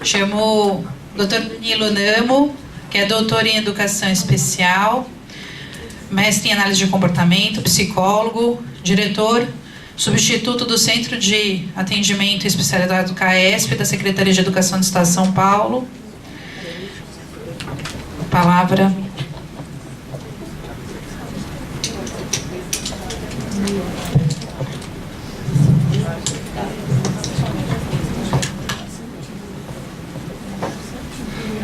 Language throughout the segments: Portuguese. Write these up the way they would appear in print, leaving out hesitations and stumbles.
Chamo o Dr. Danilo Namo, que é doutor em Educação Especial, mestre em Análise de Comportamento, psicólogo, diretor substituto do Centro de Atendimento e Especialidade do CAESP, da Secretaria de Educação do Estado de São Paulo. A palavra.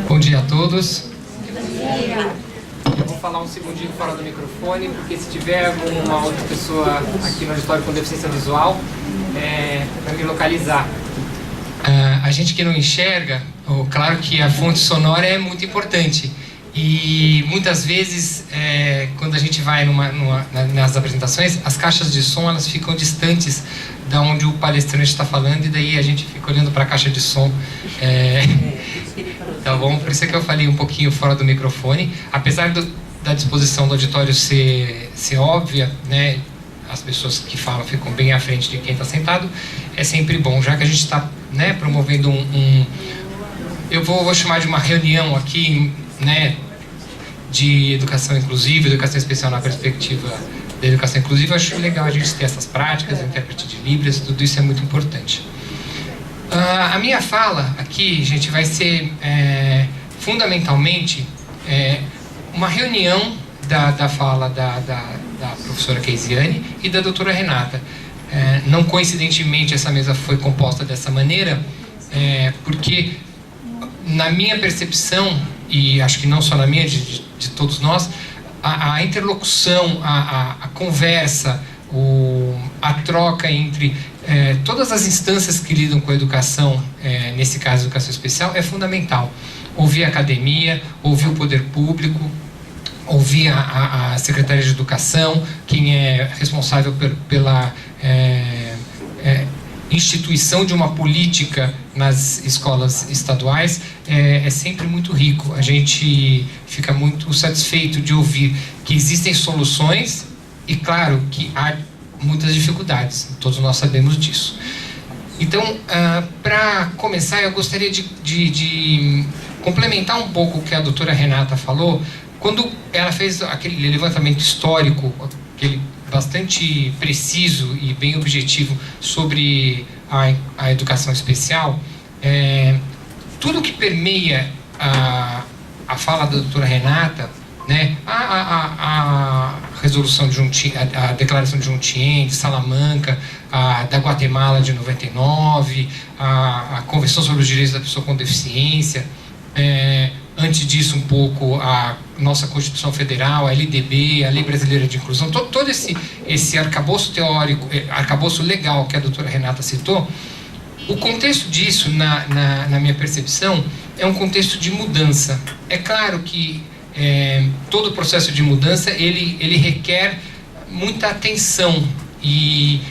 Bom dia a todos. Eu vou falar um segundinho fora do microfone, porque se tiver alguma outra pessoa aqui no auditório com deficiência visual, para me localizar. A gente que não enxerga, claro que a fonte sonora é muito importante. E muitas vezes, quando a gente vai nas apresentações, as caixas de som elas ficam distantes da onde o palestrante está falando, e daí a gente fica olhando para a caixa de som. Tá bom? Por isso é que eu falei um pouquinho fora do microfone. Apesar da disposição do auditório ser óbvia, né, as pessoas que falam ficam bem à frente de quem está sentado, é sempre bom, já que a gente está, né, promovendo eu vou chamar de uma reunião aqui, né, de educação inclusiva, educação especial na perspectiva da educação inclusiva. Eu acho legal a gente ter essas práticas, intérprete de Libras, tudo isso é muito importante. A minha fala aqui, gente, vai ser fundamentalmente uma reunião da fala da professora Keisiane e da doutora Renata. Não coincidentemente essa mesa foi composta dessa maneira, porque na minha percepção, e acho que não só na minha, de todos nós, a interlocução, a conversa, a troca entre todas as instâncias que lidam com a educação, nesse caso a educação especial, é fundamental. Ouvir a academia, ouvir o poder público, ouvir a Secretaria de Educação, quem é responsável pela instituição de uma política nas escolas estaduais, é sempre muito rico. A gente fica muito satisfeito de ouvir que existem soluções e, claro, que há muitas dificuldades, todos nós sabemos disso. Então, para começar, eu gostaria de complementar um pouco o que a doutora Renata falou, quando ela fez aquele levantamento histórico, aquele bastante preciso e bem objetivo sobre a educação especial. Tudo que permeia a fala da doutora Renata, né, a resolução de a declaração de Juntién, de Salamanca, da Guatemala de 99, a Convenção sobre os Direitos da Pessoa com Deficiência, antes disso um pouco a nossa Constituição Federal, a LDB, a Lei Brasileira de Inclusão, todo esse arcabouço teórico, arcabouço legal que a doutora Renata citou. O contexto disso, na minha percepção, é um contexto de mudança. É claro que todo o processo de mudança ele requer muita atenção e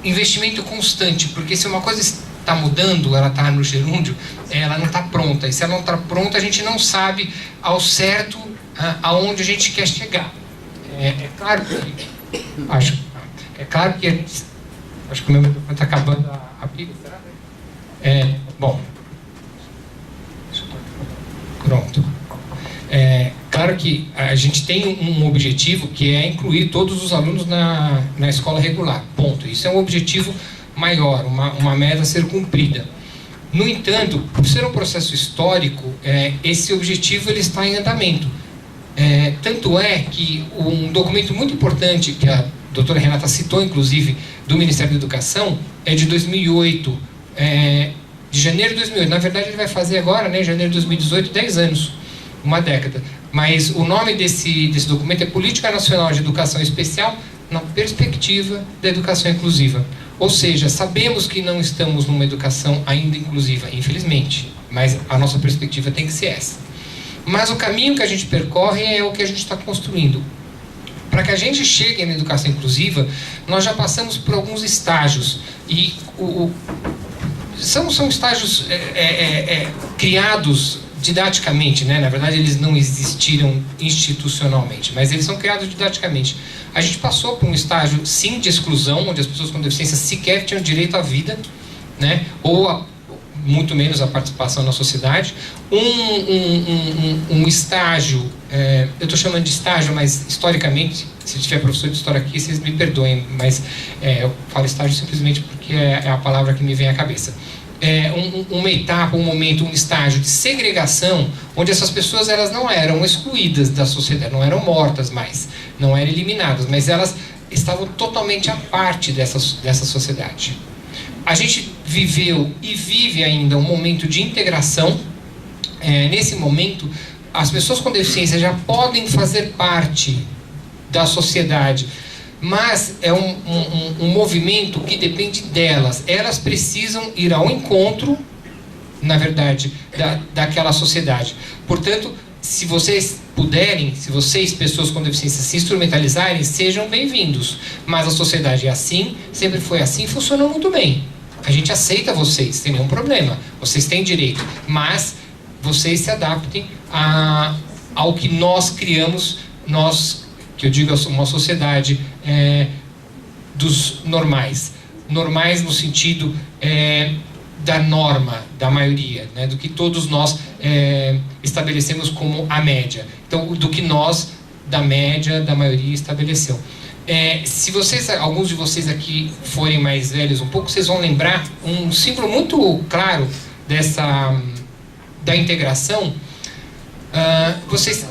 investimento constante, porque se uma coisa está mudando, ela está no gerúndio, ela não está pronta, e se ela não está pronta, a gente não sabe ao certo aonde a gente quer chegar. Claro que acho que o meu microfone está acabando a pilha, será? Bom, pronto. Claro que a gente tem um objetivo, que é incluir todos os alunos na escola regular, ponto. Isso é um objetivo maior, uma meta a ser cumprida. No entanto, por ser um processo histórico, esse objetivo ele está em andamento. Tanto é que um documento muito importante, que a doutora Renata citou, inclusive, do Ministério da Educação, é de 2008, de janeiro de 2008. Na verdade, ele vai fazer agora, né, janeiro de 2018, 10 anos, uma década. Mas o nome desse documento é Política Nacional de Educação Especial na Perspectiva da Educação Inclusiva. Ou seja, sabemos que não estamos numa educação ainda inclusiva, infelizmente, mas a nossa perspectiva tem que ser essa. Mas o caminho que a gente percorre é o que a gente está construindo. Para que a gente chegue na educação inclusiva, nós já passamos por alguns estágios, e são estágios criados didaticamente, né? Na verdade, eles não existiram institucionalmente, mas eles são criados didaticamente. A gente passou por um estágio, sim, de exclusão, onde as pessoas com deficiência sequer tinham direito à vida, né? Ou muito menos a participação na sociedade. Um estágio, eu estou chamando de estágio, mas historicamente, se tiver professor de história aqui, vocês me perdoem, mas eu falo estágio simplesmente porque é a palavra que me vem à cabeça. Uma etapa, um momento, um estágio de segregação, onde essas pessoas elas não eram excluídas da sociedade, não eram mortas mais, não eram eliminadas, mas elas estavam totalmente à parte dessa sociedade. A gente viveu e vive ainda um momento de integração. Nesse momento, as pessoas com deficiência já podem fazer parte da sociedade, mas é um movimento que depende delas. Elas precisam ir ao encontro, na verdade, daquela sociedade. Portanto, se vocês puderem, se vocês, pessoas com deficiência, se instrumentalizarem, sejam bem-vindos. Mas a sociedade é assim, sempre foi assim, funcionou muito bem. A gente aceita vocês, sem nenhum problema. Vocês têm direito, mas vocês se adaptem ao que nós criamos, que eu digo uma sociedade dos normais. Normais no sentido da norma, da maioria, né? Do que todos nós estabelecemos como a média. Então, do que nós, da média, da maioria, estabeleceu. Se alguns de vocês aqui forem mais velhos um pouco, vocês vão lembrar um símbolo muito claro da integração. Vocês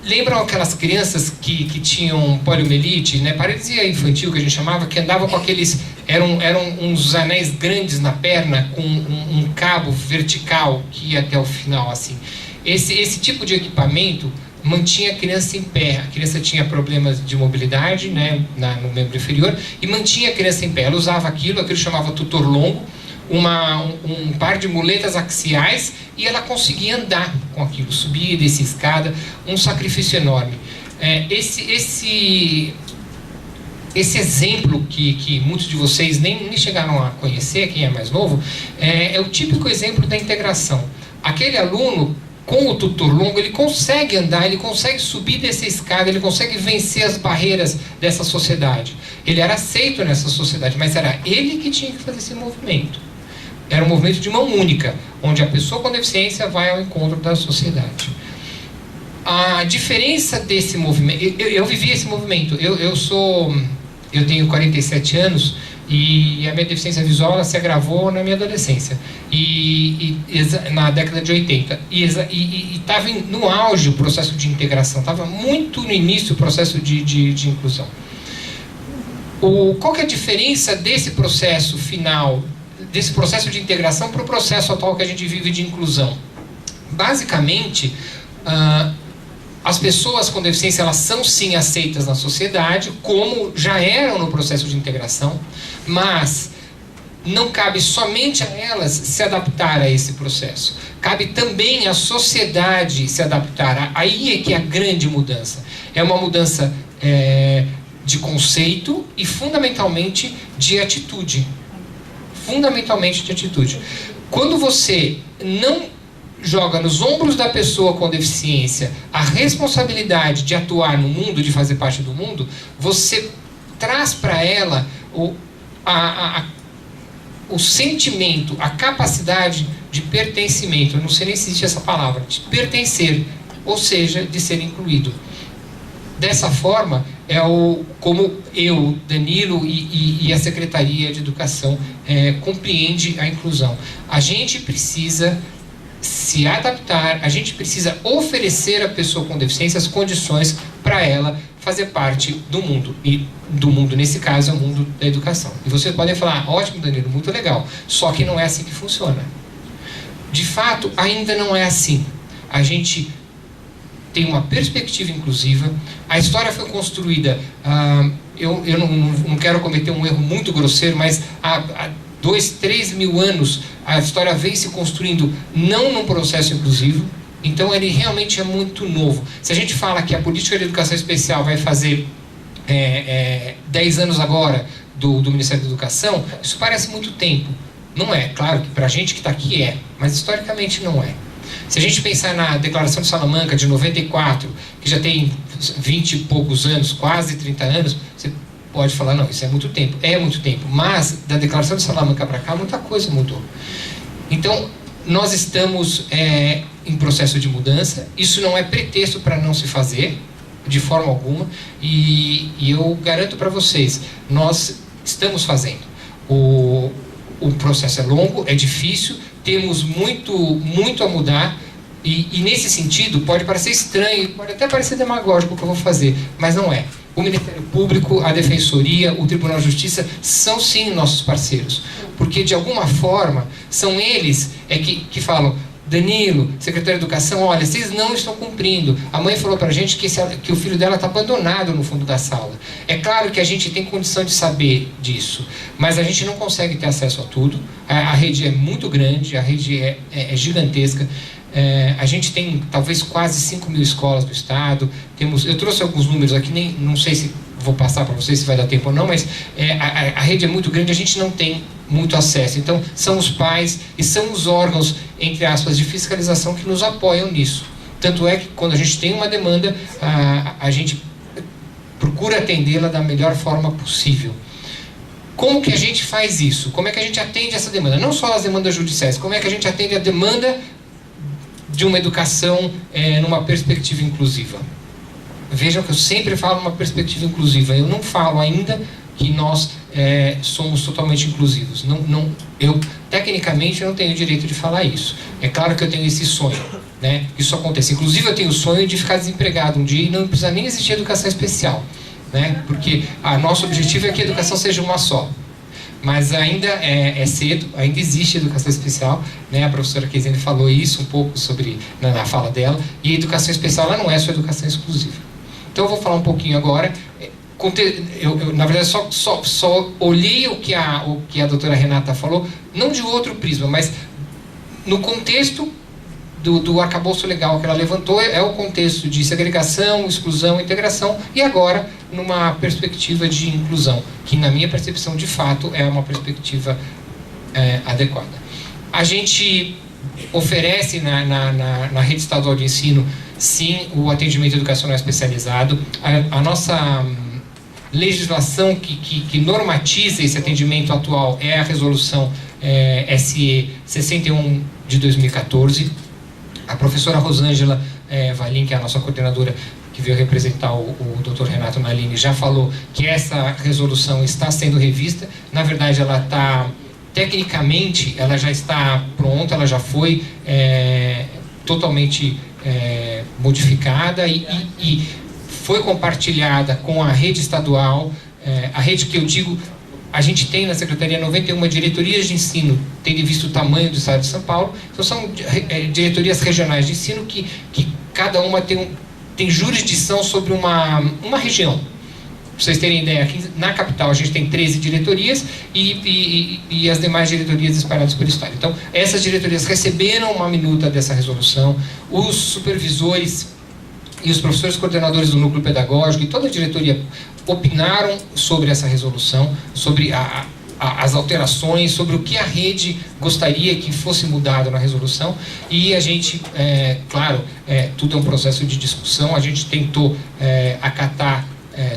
lembram aquelas crianças que tinham poliomielite, né, paralisia infantil, que a gente chamava, que andavam com aqueles... Eram uns anéis grandes na perna, com um cabo vertical que ia até o final, assim. Esse tipo de equipamento mantinha a criança em pé. A criança tinha problemas de mobilidade, né, no membro inferior, e mantinha a criança em pé. Ela usava aquilo chamava tutor longo, um par de muletas axiais, e ela conseguia andar com aquilo, subir e descer escada, um sacrifício enorme. Esse exemplo que muitos de vocês nem chegaram a conhecer, quem é mais novo, é o típico exemplo da integração. Aquele aluno, com o tutor longo, ele consegue andar, ele consegue subir dessa escada, ele consegue vencer as barreiras dessa sociedade. Ele era aceito nessa sociedade, mas era ele que tinha que fazer esse movimento. Era um movimento de mão única, onde a pessoa com deficiência vai ao encontro da sociedade. A diferença desse movimento... Eu vivi esse movimento. Eu tenho 47 anos e a minha deficiência visual ela se agravou na minha adolescência, na década de 80. E estava no auge o processo de integração, estava muito no início o processo de inclusão. Qual que é a diferença desse processo final, desse processo de integração para o processo atual que a gente vive de inclusão? Basicamente, as pessoas com deficiência elas são sim aceitas na sociedade, como já eram no processo de integração, mas não cabe somente a elas se adaptar a esse processo. Cabe também à sociedade se adaptar. Aí é que é a grande mudança. É uma mudança de conceito e fundamentalmente de atitude. Fundamentalmente de atitude. Quando você não joga nos ombros da pessoa com deficiência a responsabilidade de atuar no mundo, de fazer parte do mundo, você traz para ela o sentimento, a capacidade de pertencimento. Eu não sei nem se existe essa palavra, de pertencer, ou seja, de ser incluído. Dessa forma, como eu, Danilo e a Secretaria de Educação compreende a inclusão. A gente precisa se adaptar, a gente precisa oferecer à pessoa com deficiência as condições para ela fazer parte do mundo. E do mundo, nesse caso, é o mundo da educação. E vocês podem falar, ótimo, Danilo, muito legal. Só que não é assim que funciona. De fato, ainda não é assim. A gente tem uma perspectiva inclusiva. A história foi construída, eu não quero cometer um erro muito grosseiro, mas há 2-3 mil anos a história vem se construindo não num processo inclusivo. Então ele realmente é muito novo. Se a gente fala que a política de educação especial vai fazer 10 anos agora do Ministério da Educação, isso parece muito tempo. Não é, claro que para a gente que está aqui mas historicamente não é. Se a gente pensar na Declaração de Salamanca de 94, que já tem 20 e poucos anos, quase 30 anos, você pode falar, não, isso é muito tempo, mas da Declaração de Salamanca para cá muita coisa mudou. Então, nós estamos em processo de mudança. Isso não é pretexto para não se fazer, de forma alguma, e eu garanto para vocês, nós estamos fazendo. O processo é longo, é difícil, temos muito a mudar, e nesse sentido pode parecer estranho, pode até parecer demagógico o que eu vou fazer, mas não é. O Ministério Público, a Defensoria, o Tribunal de Justiça são sim nossos parceiros, porque de alguma forma são eles que falam: Danilo, secretário de Educação, olha, vocês não estão cumprindo. A mãe falou pra gente que o filho dela está abandonado no fundo da sala. É claro que a gente tem condição de saber disso, mas a gente não consegue ter acesso a tudo. A rede é muito grande, a rede é gigantesca. A gente tem talvez quase 5 mil escolas do estado. Eu trouxe alguns números aqui, não sei se vou passar para vocês se vai dar tempo ou não, mas a rede é muito grande, a gente não tem muito acesso. Então, são os pais e são os órgãos, entre aspas, de fiscalização que nos apoiam nisso. Tanto é que quando a gente tem uma demanda, a gente procura atendê-la da melhor forma possível. Como que a gente faz isso? Como é que a gente atende essa demanda? Não só as demandas judiciais, como é que a gente atende a demanda de uma educação numa perspectiva inclusiva? Vejam que eu sempre falo uma perspectiva inclusiva. Eu não falo ainda que nós somos totalmente inclusivos. Eu, tecnicamente, não tenho o direito de falar isso. É claro que eu tenho esse sonho, né? Isso acontece. Inclusive, eu tenho o sonho de ficar desempregado um dia e não precisa nem existir educação especial, né? Porque nosso objetivo é que a educação seja uma só. Mas ainda é cedo, ainda existe educação especial, né? A professora Keizane falou isso um pouco sobre na fala dela. E a educação especial, ela não é só educação exclusiva. Então eu vou falar um pouquinho agora. Eu na verdade, só olhei o que a doutora Renata falou, não de outro prisma, mas no contexto do arcabouço legal que ela levantou, é o contexto de segregação, exclusão, integração, e agora numa perspectiva de inclusão, que na minha percepção, de fato, é uma perspectiva adequada. A gente oferece na rede estadual de ensino, sim, o atendimento educacional especializado. A nossa legislação que normatiza esse atendimento atual é a resolução SE 61 de 2014. A professora Rosângela Valim, que é a nossa coordenadora, que veio representar o Dr. Renato Nalini, já falou que essa resolução está sendo revista. Na verdade, ela está, tecnicamente, ela já está pronta, ela já foi totalmente modificada e foi compartilhada com a rede estadual, a rede que eu digo, a gente tem na Secretaria 91 diretorias de ensino, tendo visto o tamanho do estado de São Paulo. Então são diretorias regionais de ensino que cada uma tem jurisdição sobre uma região. Para vocês terem ideia, aqui na capital a gente tem 13 diretorias e as demais diretorias espalhadas pelo estado. Então essas diretorias receberam uma minuta dessa resolução, os supervisores e os professores coordenadores do núcleo pedagógico e toda a diretoria opinaram sobre essa resolução, sobre as alterações, sobre o que a rede gostaria que fosse mudado na resolução, e a gente, claro, tudo é um processo de discussão, a gente tentou acatar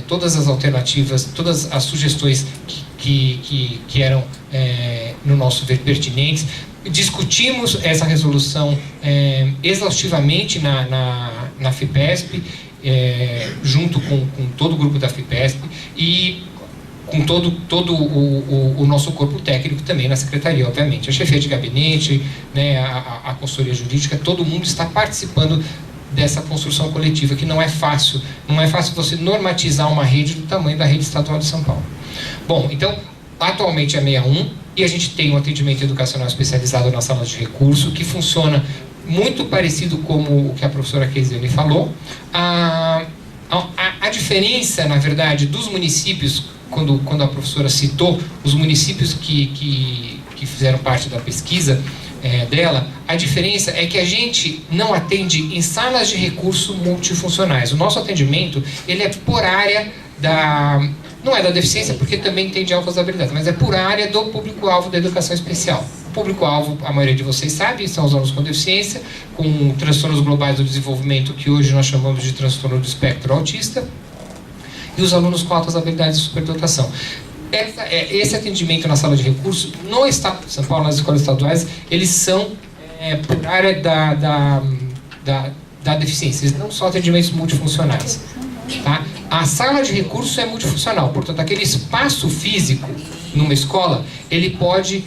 todas as alternativas, todas as sugestões que eram, no nosso ver, pertinentes. Discutimos essa resolução exaustivamente na FIPESP, junto com todo o grupo da FIPESP e com todo o nosso corpo técnico também na secretaria, obviamente. A chefia de gabinete, né, a consultoria jurídica, todo mundo está participando dessa construção coletiva, que não é fácil você normatizar uma rede do tamanho da rede estadual de São Paulo. Bom, então, atualmente é 61, e a gente tem um atendimento educacional especializado nas salas de recurso, que funciona muito parecido como o que a professora Keizane falou. A diferença, na verdade, dos municípios, quando a professora citou os municípios que fizeram parte da pesquisa dela, a diferença é que a gente não atende em salas de recurso multifuncionais. O nosso atendimento, ele é por área não é da deficiência, porque também tem de altas habilidades, mas é por área do público-alvo da educação especial. O público-alvo, a maioria de vocês sabe, são os alunos com deficiência, com transtornos globais do desenvolvimento, que hoje nós chamamos de transtorno do espectro autista, e os alunos com altas habilidades de superdotação. esse atendimento na sala de recurso, no estado de São Paulo, nas escolas estaduais, eles são por área da deficiência, eles não são atendimentos multifuncionais. Tá? A sala de recurso é multifuncional, portanto, aquele espaço físico numa escola, ele pode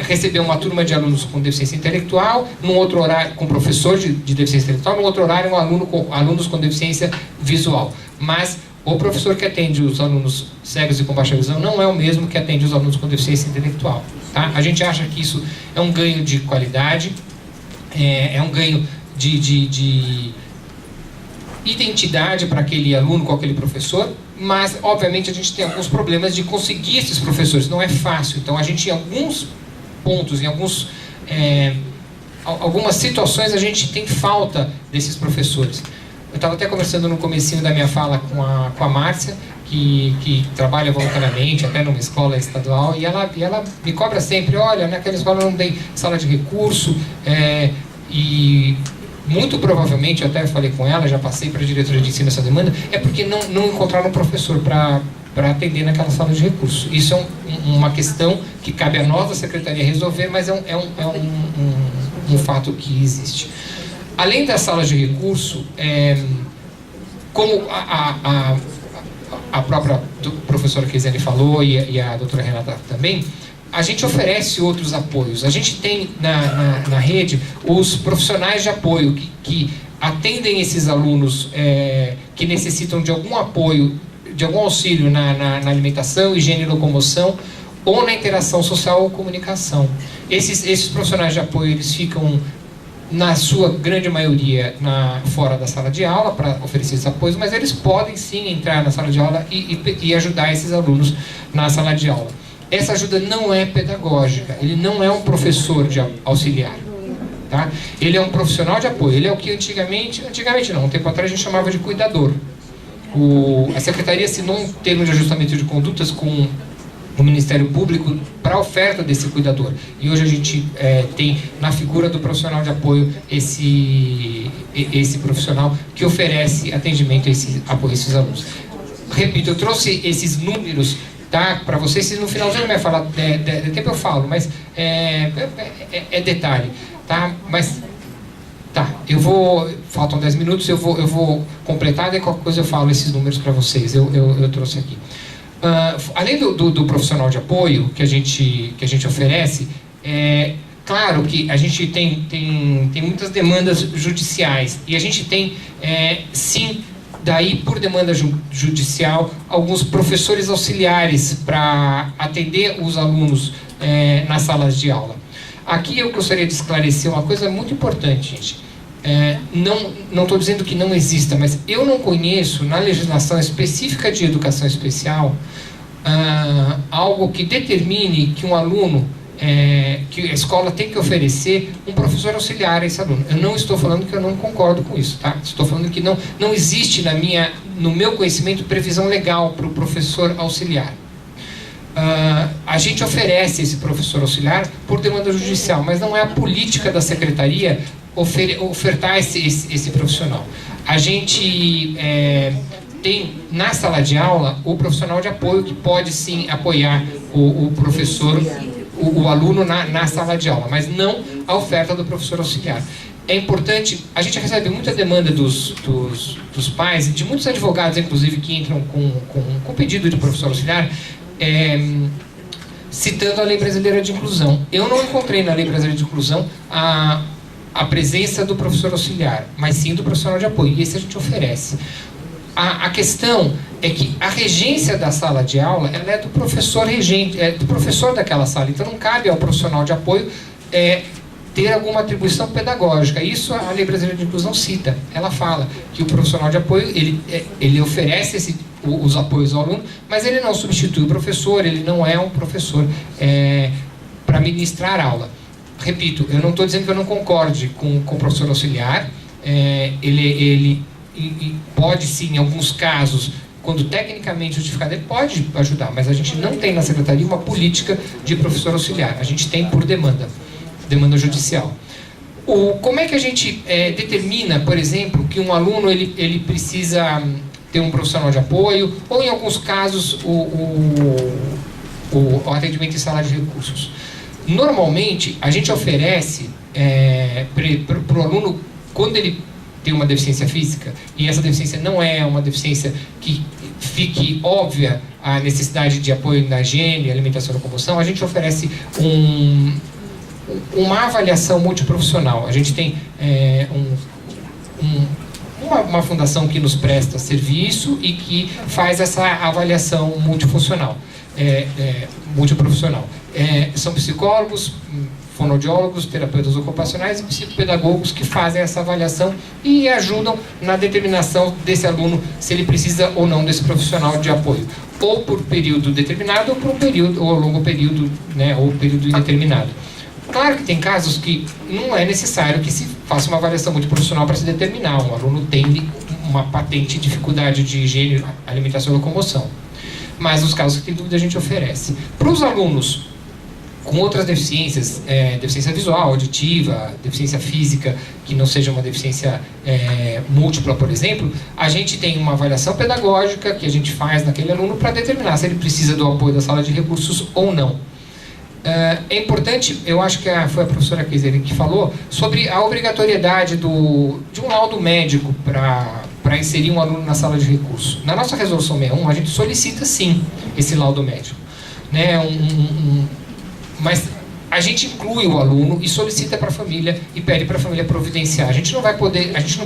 receber uma turma de alunos com deficiência intelectual, num outro horário com professor de deficiência intelectual, num outro horário alunos com deficiência visual. Mas o professor que atende os alunos cegos e com baixa visão não é o mesmo que atende os alunos com deficiência intelectual. Tá? A gente acha que isso é um ganho de qualidade, é um ganho de identidade para aquele aluno com aquele professor, mas obviamente a gente tem alguns problemas de conseguir esses professores, não é fácil. Então a gente, em alguns pontos, em algumas situações, a gente tem falta desses professores. Eu estava até conversando no comecinho da minha fala com a Márcia, que trabalha voluntariamente, até numa escola estadual, e ela me cobra sempre, olha, naquela escola não tem sala de recurso, e muito provavelmente, eu até falei com ela, já passei para a diretoria de ensino essa demanda, é porque não encontraram um professor para atender naquela sala de recurso. Isso é uma questão que cabe a nós, a secretaria, resolver, mas é um fato que existe. Além das salas de recurso, como a própria professora Keisiane falou e a doutora Renata também, a gente oferece outros apoios. A gente tem na rede os profissionais de apoio que atendem esses alunos que necessitam de algum apoio, de algum auxílio na alimentação, higiene e locomoção, ou na interação social ou comunicação. Esses profissionais de apoio, eles ficam, na sua grande maioria, fora da sala de aula para oferecer esses apoios, mas eles podem sim entrar na sala de aula e ajudar esses alunos na sala de aula. Essa ajuda não é pedagógica, ele não é um professor de auxiliar, tá? Ele é um profissional de apoio, ele é o que antigamente não, um tempo atrás a gente chamava de cuidador. A Secretaria assinou um termo de ajustamento de condutas com o Ministério Público para a oferta desse cuidador. E hoje a gente tem na figura do profissional de apoio esse profissional que oferece atendimento a apoio a esses alunos. Repito, eu trouxe esses números, tá, para vocês. Se no finalzinho não vai falar, tempo eu falo, mas é detalhe, tá? Mas tá, faltam 10 minutos, eu vou completar, e qualquer coisa eu falo esses números para vocês. Eu trouxe aqui. Além do profissional de apoio que a gente oferece, claro que a gente tem muitas demandas judiciais, e a gente tem, sim, daí por demanda judicial, alguns professores auxiliares para atender os alunos nas salas de aula. Aqui eu gostaria de esclarecer uma coisa muito importante, gente. Não estou dizendo que não exista, mas eu não conheço na legislação específica de educação especial algo que determine que um aluno, que a escola tem que oferecer um professor auxiliar a esse aluno. Eu não estou falando que eu não concordo com isso, tá? Estou falando que não existe no meu conhecimento previsão legal para o professor auxiliar. A gente oferece esse professor auxiliar por demanda judicial, mas não é a política da secretaria ofertar esse profissional. A gente tem na sala de aula o profissional de apoio que pode sim apoiar o professor, o aluno na sala de aula, mas não a oferta do professor auxiliar. É importante, a gente recebe muita demanda dos pais, de muitos advogados, inclusive, que entram com pedido de professor auxiliar, citando a Lei Brasileira de Inclusão. Eu não encontrei na Lei Brasileira de Inclusão a presença do professor auxiliar, mas sim do profissional de apoio, e esse a gente oferece. A questão é que a regência da sala de aula, ela é do professor regente, do professor daquela sala, então não cabe ao profissional de apoio ter alguma atribuição pedagógica. Isso a Lei Brasileira de Inclusão cita. Ela fala que o profissional de apoio, ele oferece os apoios ao aluno, mas ele não substitui o professor, ele não é um professor para ministrar aula. Repito, eu não estou dizendo que eu não concorde com o professor auxiliar, ele pode sim, em alguns casos, quando tecnicamente justificado, ele pode ajudar, mas a gente não tem na secretaria uma política de professor auxiliar, a gente tem por demanda judicial. Como é que a gente determina, por exemplo, que um aluno ele precisa ter um profissional de apoio, ou em alguns casos o atendimento em sala de recursos. Normalmente, a gente oferece para o aluno, quando ele tem uma deficiência física, e essa deficiência não é uma deficiência que fique óbvia a necessidade de apoio na higiene, alimentação e locomoção, a gente oferece uma avaliação multiprofissional. A gente tem uma fundação que nos presta serviço e que faz essa avaliação multifuncional, multiprofissional. São psicólogos, fonoaudiólogos, terapeutas ocupacionais e psicopedagogos que fazem essa avaliação e ajudam na determinação desse aluno se ele precisa ou não desse profissional de apoio, ou por período determinado ou por um período, ou longo período, né, ou período indeterminado. Claro que tem casos que não é necessário que se faça uma avaliação multiprofissional para se determinar. Um aluno tem uma patente dificuldade de higiene, alimentação e locomoção. Mas nos casos que tem dúvida a gente oferece. Para os alunos com outras deficiências, deficiência visual, auditiva, deficiência física, que não seja uma deficiência múltipla, por exemplo, a gente tem uma avaliação pedagógica que a gente faz naquele aluno para determinar se ele precisa do apoio da sala de recursos ou não. É importante, eu acho que foi a professora Keiser que falou, sobre a obrigatoriedade de um laudo médico para inserir um aluno na sala de recursos. Na nossa resolução 61, a gente solicita sim esse laudo médico, né? Mas a gente inclui o aluno e solicita para a família e pede para a família providenciar. A gente não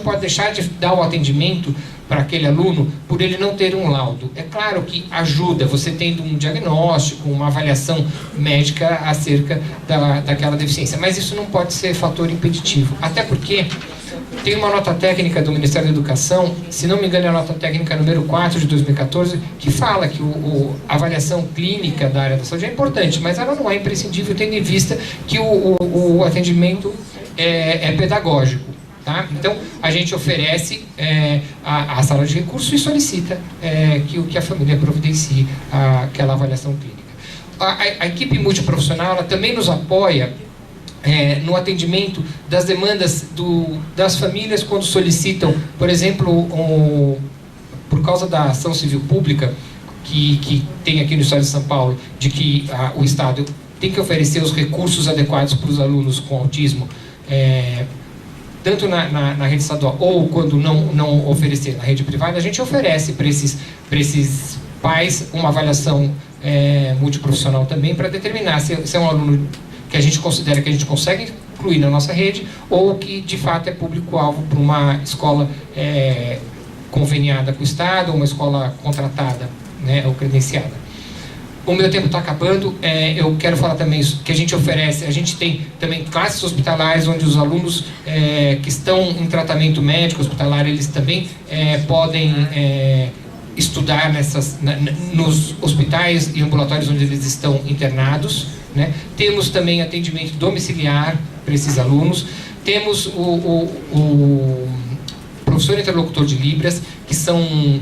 pode deixar de dar o atendimento para aquele aluno por ele não ter um laudo. É claro que ajuda você tendo um diagnóstico, uma avaliação médica acerca daquela deficiência, mas isso não pode ser fator impeditivo, até porque tem uma nota técnica do Ministério da Educação, se não me engano é a nota técnica número 4 de 2014, que fala que a avaliação clínica da área da saúde é importante, mas ela não é imprescindível, tendo em vista que o atendimento é pedagógico. Tá? Então, a gente oferece a sala de recursos e solicita que a família providencie aquela avaliação clínica. A equipe multiprofissional ela também nos apoia no atendimento das demandas das famílias quando solicitam, por exemplo, por causa da ação civil pública que tem aqui no Estado de São Paulo, de que o Estado tem que oferecer os recursos adequados para os alunos com autismo, tanto na rede estadual ou quando não oferecer na rede privada, a gente oferece para esses pais uma avaliação multiprofissional também para determinar se é um aluno que a gente considera que a gente consegue incluir na nossa rede ou que de fato é público-alvo para uma escola conveniada com o Estado ou uma escola contratada, né, ou credenciada. O meu tempo está acabando, eu quero falar também que a gente tem também classes hospitalares onde os alunos que estão em tratamento médico hospitalar, eles também podem estudar nos hospitais e ambulatórios onde eles estão internados, né? Temos também atendimento domiciliar para esses alunos, temos o professor interlocutor de Libras, que são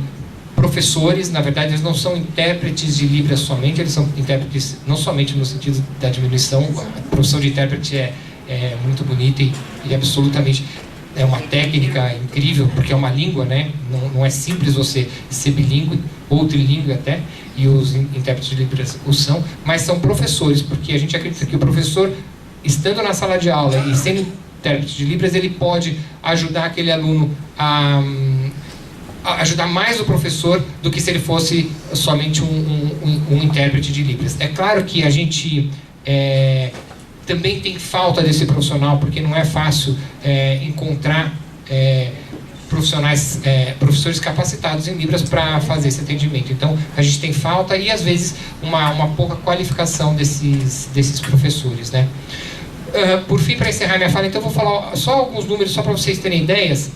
professores, na verdade eles não são intérpretes de Libras somente, eles são intérpretes não somente no sentido da diminuição. A profissão de intérprete é muito bonita e absolutamente é uma técnica incrível, porque é uma língua, né? Não é simples você ser bilíngue ou trilíngue até, e os intérpretes de Libras o são, mas são professores, porque a gente acredita que o professor, estando na sala de aula e sendo intérprete de Libras, ele pode ajudar aquele aluno a ajudar mais o professor do que se ele fosse somente um intérprete de Libras. É claro que a gente também tem falta desse profissional, porque não é fácil encontrar professores capacitados em Libras para fazer esse atendimento. Então, a gente tem falta e, às vezes, uma pouca qualificação desses professores, né? Por fim, para encerrar minha fala, então, eu vou falar só alguns números, só para vocês terem ideias.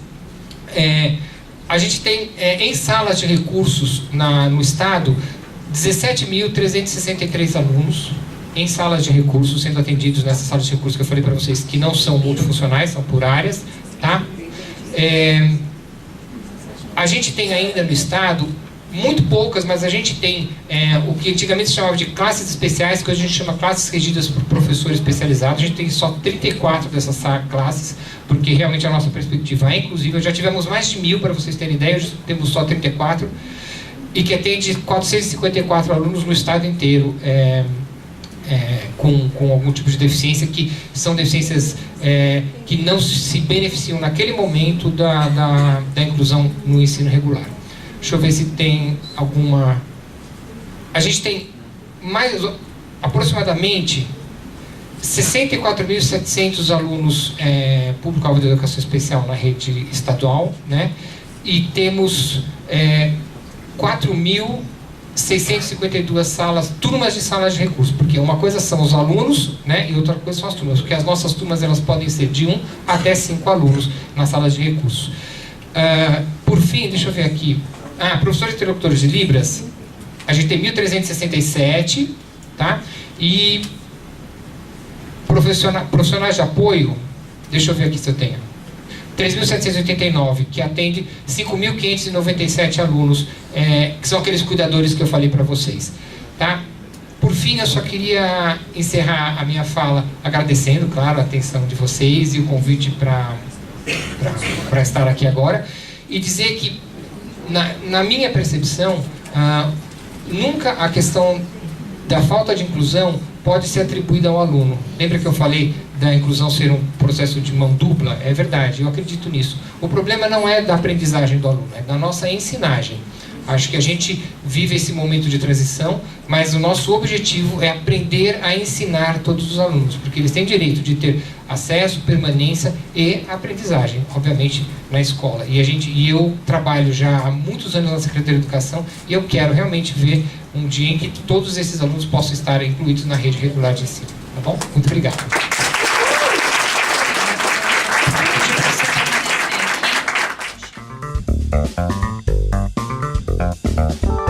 A gente tem, em salas de recursos no Estado, 17.363 alunos em salas de recursos, sendo atendidos nessas salas de recursos que eu falei para vocês, que não são multifuncionais, são por áreas, tá? A gente tem ainda no Estado, muito poucas, mas a gente tem o que antigamente se chamava de classes especiais, que hoje a gente chama classes regidas por professor especializado. A gente tem só 34 dessas classes, porque realmente a nossa perspectiva é inclusiva. Já tivemos mais de 1.000, para vocês terem ideia, hoje temos só 34. e que atende 454 alunos no estado inteiro, com algum tipo de deficiência, que são deficiências que não se beneficiam naquele momento da inclusão no ensino regular. Deixa eu ver se tem alguma... A gente tem aproximadamente 64.700 alunos público-alvo de educação especial na rede estadual, né? E temos 4.652 turmas de salas de recursos, porque uma coisa são os alunos, né, e outra coisa são as turmas, porque as nossas turmas elas podem ser de 1 até 5 alunos nas salas de recursos. Por fim, deixa eu ver aqui, professores interlocutores de Libras, a gente tem 1.367, tá? E profissionais de apoio, deixa eu ver aqui se eu tenho, 3.789, que atende 5.597 alunos, que são aqueles cuidadores que eu falei para vocês. Tá? Por fim, eu só queria encerrar a minha fala agradecendo, claro, a atenção de vocês e o convite para estar aqui agora, e dizer que, na minha percepção, nunca a questão da falta de inclusão pode ser atribuída ao aluno. Lembra que eu falei da inclusão ser um processo de mão dupla? É verdade, eu acredito nisso. O problema não é da aprendizagem do aluno, é da nossa ensinagem. Acho que a gente vive esse momento de transição, mas o nosso objetivo é aprender a ensinar todos os alunos, porque eles têm direito de ter acesso, permanência e aprendizagem, obviamente, na escola. E eu trabalho já há muitos anos na Secretaria de Educação e eu quero realmente ver um dia em que todos esses alunos possam estar incluídos na rede regular de ensino. Tá bom? Muito obrigado. Aqui.